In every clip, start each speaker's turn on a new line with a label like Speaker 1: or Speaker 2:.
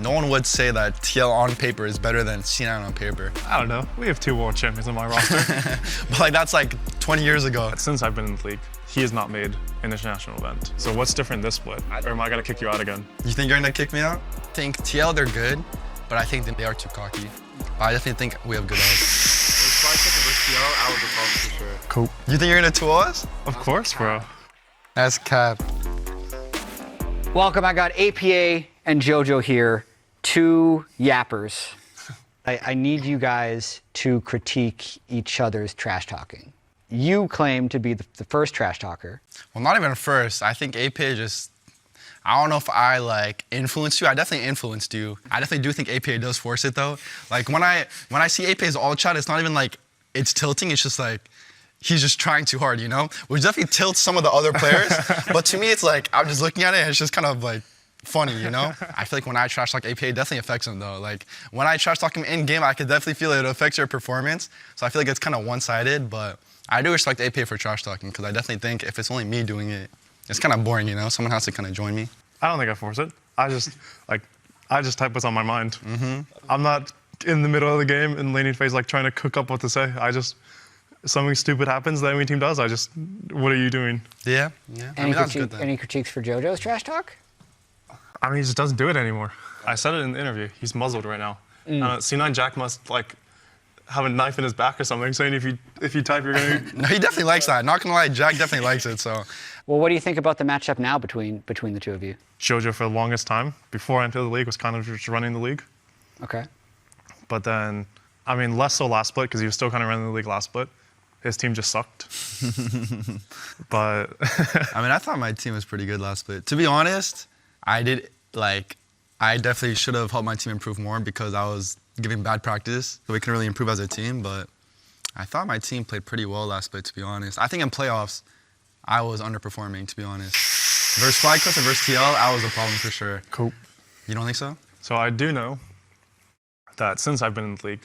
Speaker 1: no one would say that TL on paper is better than C9 on paper.
Speaker 2: I don't know. We have 2 world champions on my roster.
Speaker 1: But like that's like 20 years ago.
Speaker 2: Since I've been in the league, he has not made an international event. So what's different this split? Or am I gonna kick you out again?
Speaker 1: You think you're gonna kick me out? I think TL, they're good, but I think they are too cocky. But I definitely think we have good odds.
Speaker 2: Cool.
Speaker 1: You think you're gonna 2-0 us?
Speaker 2: Of course, bro.
Speaker 1: That's cap.
Speaker 3: Welcome, I got APA and Jojo here, 2 yappers. I need you guys to critique each other's trash talking. You claim to be the first trash talker.
Speaker 1: Well, not even first. I think APA just, I don't know if I like influenced you. I definitely influenced you. I definitely do think APA does force it though. Like when I see APA's all chat, it's not even like it's tilting, it's just like, he's just trying too hard, you know? Which definitely tilts some of the other players. But to me, it's like, I'm just looking at it and it's just kind of like funny, you know? I feel like when I trash talk APA, it definitely affects him though. Like when I trash talk him in game, I could definitely feel it affects your performance. So I feel like it's kind of one-sided, but I do respect APA for trash talking because I definitely think if it's only me doing it, it's kind of boring, you know? Someone has to kind of join me.
Speaker 2: I don't think I force it. I just type what's on my mind. I'm not in the middle of the game in laning phase like trying to cook up what to say. Something stupid happens, the enemy team does. What are you doing?
Speaker 1: Yeah.
Speaker 3: Any critiques for Jojo's trash talk?
Speaker 2: I mean, he just doesn't do it anymore. I said it in the interview. He's muzzled right now. C9 Jack must like have a knife in his back or something, saying if you type, you're gonna.
Speaker 1: No, he definitely likes that. Not gonna lie, Jack definitely likes it. So.
Speaker 3: Well, what do you think about the matchup now between the 2 of you?
Speaker 2: Jojo for the longest time before I entered the league was kind of just running the league.
Speaker 3: Okay.
Speaker 2: But then, I mean, less so last split because he was still kind of running the league last split. His team just sucked. But
Speaker 1: I mean, I thought my team was pretty good last split. To be honest, I definitely should have helped my team improve more because I was giving bad practice, so we couldn't really improve as a team. But I thought my team played pretty well last split, to be honest. I think in playoffs, I was underperforming, to be honest. Versus FlyQuest and versus TL, I was a problem for sure.
Speaker 2: Cool.
Speaker 1: You don't think so?
Speaker 2: So I do know that since I've been in the league,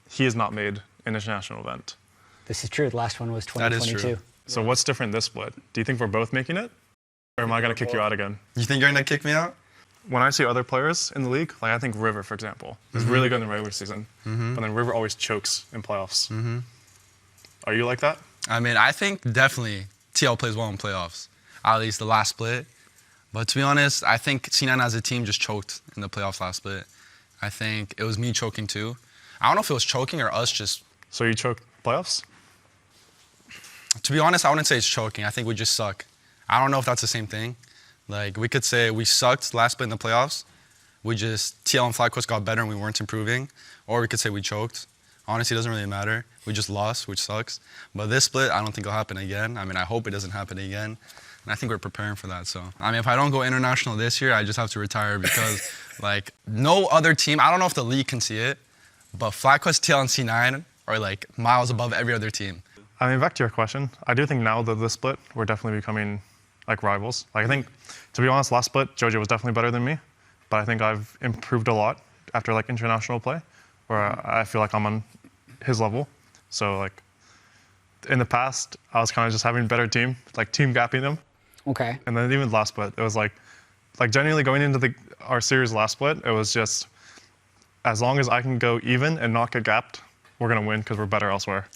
Speaker 2: he has not made an international event.
Speaker 3: This is true. The last one was 2022.
Speaker 1: That is true.
Speaker 2: So what's different this split? Do you think we're both making it? Or am I going to kick you out again?
Speaker 1: You think you're going to kick me out?
Speaker 2: When I see other players in the league, like I think River, for example, is really good in the regular season. But then River always chokes in playoffs. Are you like that?
Speaker 1: I mean, I think definitely TL plays well in playoffs, at least the last split. But to be honest, I think C9 as a team just choked in the playoffs last split. I think it was me choking too. I don't know if it was choking or us just...
Speaker 2: So you choked playoffs?
Speaker 1: To be honest, I wouldn't say it's choking. I think we just suck. I don't know if that's the same thing. Like, we could say we sucked last split in the playoffs. We just, TL and FlyQuest got better and we weren't improving. Or we could say we choked. Honestly, it doesn't really matter. We just lost, which sucks. But this split, I don't think it'll happen again. I mean, I hope it doesn't happen again. And I think we're preparing for that, so. I mean, if I don't go international this year, I just have to retire because, like, no other team, I don't know if the league can see it, but FlyQuest, TL, and C9 are, like, miles above every other team.
Speaker 2: I mean, back to your question, I do think now that this split, we're definitely becoming like rivals. Like I think, to be honest, last split, Jojo was definitely better than me, but I think I've improved a lot after like international play, where I feel like I'm on his level. So like, in the past, I was kind of just having a better team, like team gapping them.
Speaker 3: Okay.
Speaker 2: And then even last split, it was like genuinely going into our series last split, it was just, as long as I can go even and not get gapped, we're gonna win because we're better elsewhere.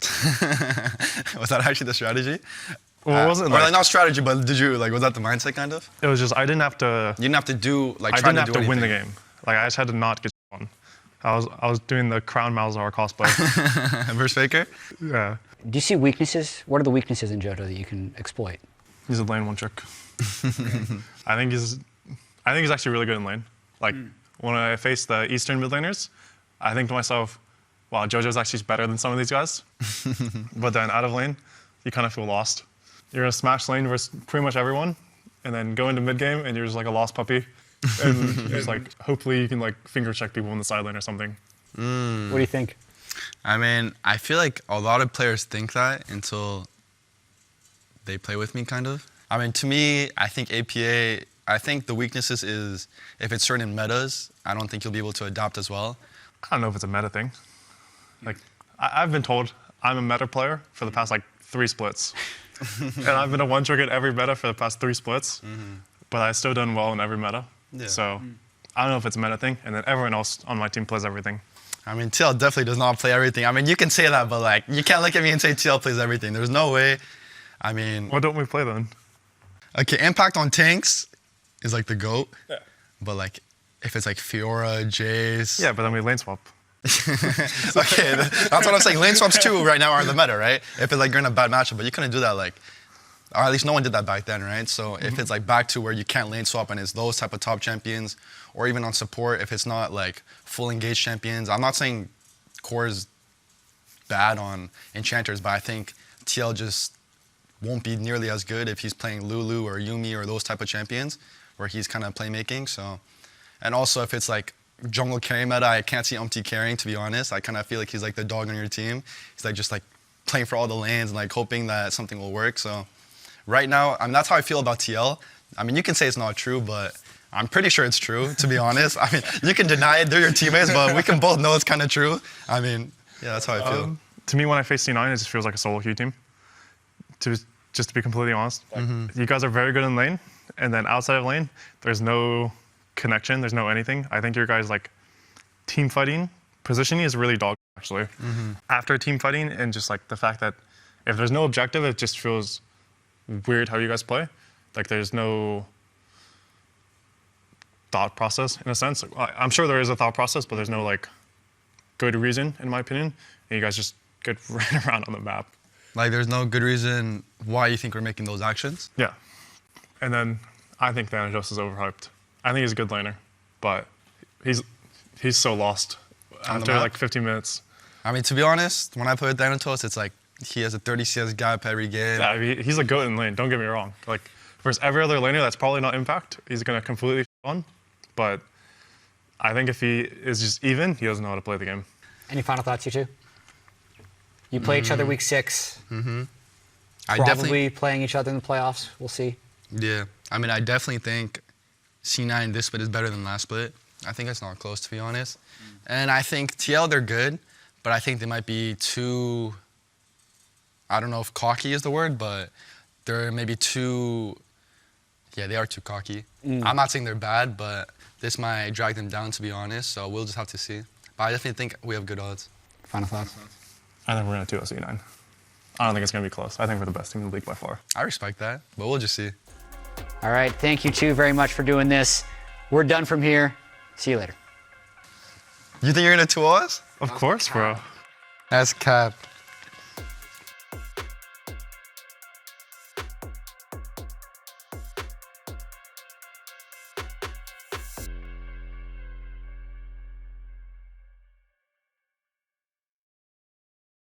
Speaker 1: Was that actually the strategy?
Speaker 2: Well, it wasn't
Speaker 1: like not strategy, but did you like? Was that the mindset kind of?
Speaker 2: It was just I didn't have to.
Speaker 1: You didn't have to do like.
Speaker 2: I didn't have to win the game. Like I just had to not get on. I was doing the Crown Malzahar cosplay.
Speaker 1: Versus Faker.
Speaker 2: Yeah.
Speaker 3: Do you see weaknesses? What are the weaknesses in Jojo that you can exploit?
Speaker 2: He's a lane one trick. I think he's actually really good in lane. Like when I face the Eastern mid laners, I think to myself, wow, Jojo's actually better than some of these guys. But then out of lane, you kind of feel lost. You're gonna smash lane versus pretty much everyone, and then go into mid game, and you're just like a lost puppy. And just like, hopefully you can like finger check people in the side lane or something.
Speaker 3: What do you think?
Speaker 1: I mean, I feel like a lot of players think that until they play with me, kind of. I mean, to me, I think APA, I think the weaknesses is if it's certain metas, I don't think you'll be able to adapt as well.
Speaker 2: I don't know if it's a meta thing. Like, I've been told I'm a meta player for the past like 3 splits. And I've been a one trick at every meta for the past 3 splits, but I've still done well in every meta.
Speaker 1: Yeah.
Speaker 2: So I don't know if it's a meta thing, and then everyone else on my team plays everything.
Speaker 1: I mean, TL definitely does not play everything. I mean, you can say that, but like, you can't look at me and say TL plays everything. There's no way. I mean,
Speaker 2: What don't we play then?
Speaker 1: okay, impact on tanks is like the GOAT.
Speaker 2: Yeah.
Speaker 1: But like, if it's like Fiora, Jace.
Speaker 2: Yeah, but then we lane swap.
Speaker 1: Okay, that's what I'm saying. Lane swaps too right now are the meta, right? If it's like you're in a bad matchup, but you couldn't do that like, or at least no one did that back then, right? So if it's like back to where you can't lane swap and it's those type of top champions, or even on support, if it's not like full engaged champions, I'm not saying core is bad on enchanters, but I think TL just won't be nearly as good if he's playing Lulu or Yuumi or those type of champions where he's kind of playmaking. So, and also if it's like jungle carry meta, I can't see Umpty carrying, to be honest. I kind of feel like he's like the dog on your team. He's like just like playing for all the lanes and like hoping that something will work. So right now, I mean, that's how I feel about TL. I mean, you can say it's not true, but I'm pretty sure it's true, to be honest. I mean, you can deny it, they're your teammates, but we can both know it's kind of true. I mean, yeah, that's how I feel.
Speaker 2: To me, when I face C9, it just feels like a solo queue team. Just to be completely honest, you guys are very good in lane, and then outside of lane, there's no connection, there's no anything. I think your guys like team fighting, positioning is really dog actually. After team fighting and just like the fact that if there's no objective, it just feels weird how you guys play. Like there's no thought process in a sense. I'm sure there is a thought process, but there's no like good reason in my opinion. And you guys just get ran around on the map.
Speaker 1: Like there's no good reason why you think we're making those actions?
Speaker 2: Yeah. And then I think Thanatos is overhyped. I think he's a good laner, but he's so lost after like 15 minutes.
Speaker 1: I mean, to be honest, when I play with Thanatos, it's like he has a 30 CS gap every game.
Speaker 2: Yeah, he's a goat in lane, don't get me wrong. Like, versus every other laner that's probably not impact, he's gonna completely on. But I think if he is just even, he doesn't know how to play the game.
Speaker 3: Any final thoughts, you two? You play each other week 6. Probably playing each other in the playoffs. We'll see.
Speaker 1: Yeah. I mean, I definitely think C9 this split is better than last split. I think it's not close, to be honest. And I think TL, they're good, but I think they might be too, I don't know if cocky is the word, but they're maybe too, yeah, they are too cocky. I'm not saying they're bad, but this might drag them down, to be honest, so we'll just have to see. But I definitely think we have good odds.
Speaker 3: Final thoughts?
Speaker 2: I think we're going to 2-0 C9. I don't think it's going to be close. I think we're the best team in the league by far.
Speaker 1: I respect that, but we'll just see.
Speaker 3: All right, thank you two very much for doing this. We're done from here. See you later.
Speaker 1: You think you're going to 2-0 us?
Speaker 2: Of course, bro.
Speaker 1: That's cap.